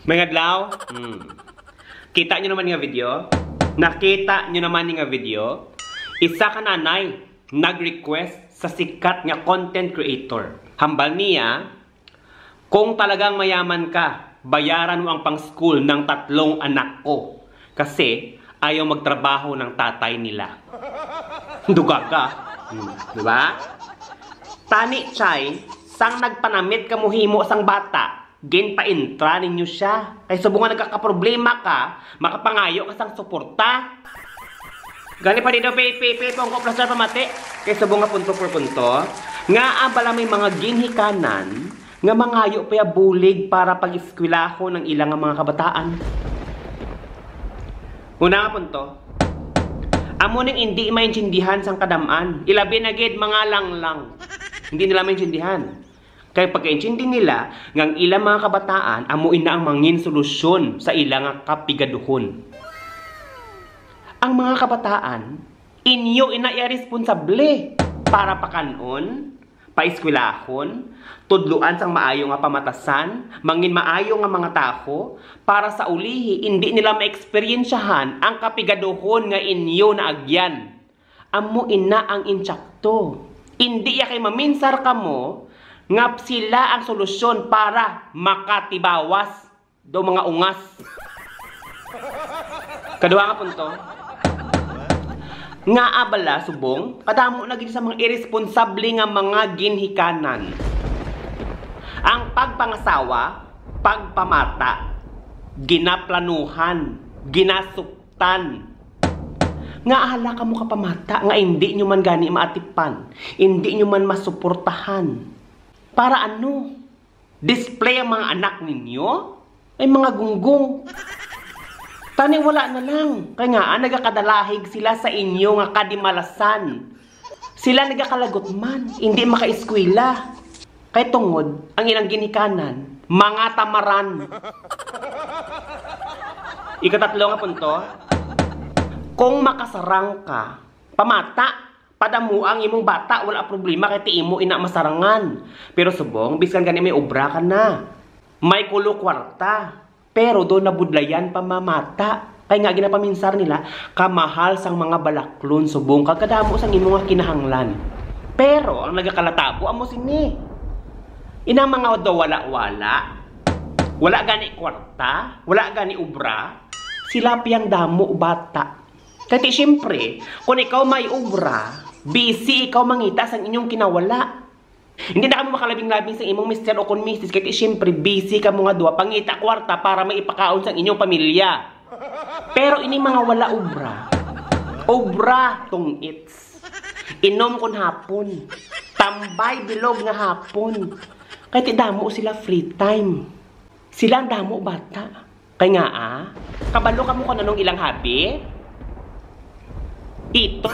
Mga adlaw, kita nyo naman nga video. Nakita nyo naman nga video. Isa ka nanay nag-request sa sikat nga content creator. Hambal niya, kung talagang mayaman ka, bayaran mo ang pang-school ng 3 anak ko. Kasi ayaw magtrabaho ng tatay nila. Duga ka. Diba? Tani chay, sang nagpanamit ka muhimo sang bata, gin pa-intra ninyo siya. Kaya subungan nagkakaproblema ka, makapangayo ka sang suporta. Gani pa dito, pongko plus na pamati. Kaya subungan punto por punto. Nga abala may mga ginhikanan, nga mangayo pa bulig para pag-eskwelaho ng ilang mga kabataan. Una nga punto. Amo ning hindi maintindihan sang kadamaan. Ilabi na gid mga lang. Hindi nila maintindihan. Kaya pagka-intindi nila, ngang ilang mga kabataan, amuin na ang mangin solusyon sa ilang kapigaduhon. Ang mga kabataan, inyo responsable para pakanon, paiskwelahon, tudluan sang maayo nga pamatasan, mangin maayo nga mga tao, para sa ulihi, hindi nila ma-experiensyahan ang kapigaduhon nga inyo na agyan. Amuin na ang intsakto. Hindi ya kay maminsar kamo, nga sila ang solusyon para makatibawas do mga ungas. Kadua nga punto. Nga abala subong, kadamo na gid sa mga irresponsable nga mga ginhikanan. Ang pagpangasawa, pagpamata, ginaplanuhan, ginasuktan. Nga ahala ka mo kapamata, nga hindi nyo man gani maatipan, hindi nyo man masuportahan. Para ano? Display ang mga anak ninyo? Ay mga gunggong. Tani wala na lang. Kaya nga, nagakadalahig sila sa inyo nga kadimalasan. Sila nagakalagot man, hindi makaiskwela. Kaya tungod, ang ilang ginikanan, mga tamaran. Ikatatlo nga punto. Kung makasarang ka, pamata, padamu ang imong bata, wala problema kay ti imo ina masarangan. Pero subong, biskan gani may obra ka na. May kulo kwarta. Pero do nabudlayan pamamata. Kay nga ginapaminsar nila, kamahal sang mga balaklon subong kagkadamo sang imong nga kinahanglan. Pero ang nagakalatabo amo sini. Ina mga do wala-wala. Wala gani kwarta, wala gani obra. Sila piyang damo bata. Kasi siyempre, kung ikaw may obra, busy ikaw mangita sa inyong kinawala. Hindi na kamo makalabing-labing sa imong mister o kon misis, kasi siyempre busy ka mga duwa, pangita kwarta para may ipakaon sa inyong pamilya. Pero ini mga wala obra tong its. Inom kon hapon, tambay bilog nga hapon. Kaya damo sila free time. Sila ang damo bata. Kaya nga kabalo ka mo kung anong ilang habi? Ito.